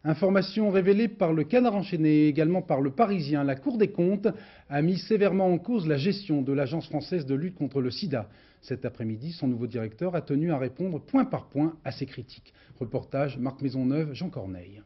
Information révélée par le Canard enchaîné et également par le Parisien. La Cour des comptes a mis sévèrement en cause la gestion de l'Agence française de lutte contre le sida. Cet après-midi, son nouveau directeur a tenu à répondre point par point à ces critiques. Reportage Marc Maisonneuve, Jean Corneille.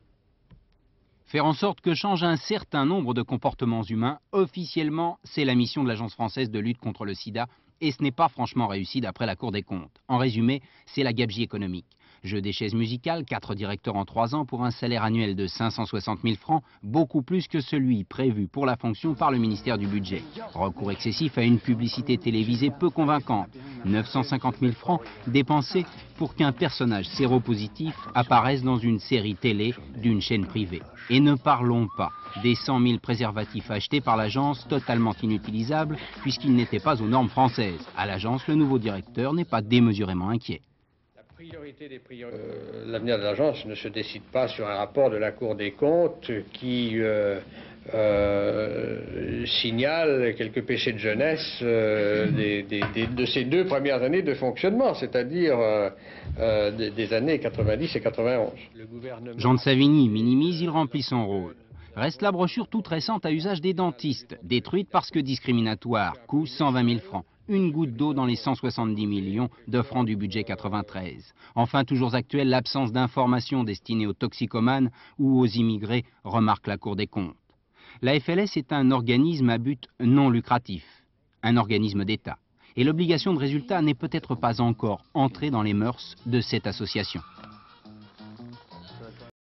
Faire en sorte que change un certain nombre de comportements humains, officiellement, c'est la mission de l'Agence française de lutte contre le sida, et ce n'est pas franchement réussi d'après la Cour des comptes. En résumé, c'est la gabegie économique. Jeu des chaises musicales, 4 directeurs en 3 ans pour un salaire annuel de 560 000 francs, beaucoup plus que celui prévu pour la fonction par le ministère du Budget. Recours excessif à une publicité télévisée peu convaincante, 950 000 francs dépensés pour qu'un personnage séropositif apparaisse dans une série télé d'une chaîne privée. Et ne parlons pas des 100 000 préservatifs achetés par l'agence, totalement inutilisables puisqu'ils n'étaient pas aux normes françaises. À l'agence, le nouveau directeur n'est pas démesurément inquiet. L'avenir de l'agence ne se décide pas sur un rapport de la Cour des comptes qui signale quelques péchés de jeunesse de ces 2 premières années de fonctionnement, c'est-à-dire des années 90 et 91. Jean de Savigny minimise, il remplit son rôle. Reste la brochure toute récente à usage des dentistes, détruite parce que discriminatoire, coût 120 000 francs. Une goutte d'eau dans les 170 millions de francs du budget 93. Enfin, toujours actuelle, l'absence d'informations destinées aux toxicomanes ou aux immigrés, remarque la Cour des comptes. La FLS est un organisme à but non lucratif, un organisme d'État. Et l'obligation de résultat n'est peut-être pas encore entrée dans les mœurs de cette association.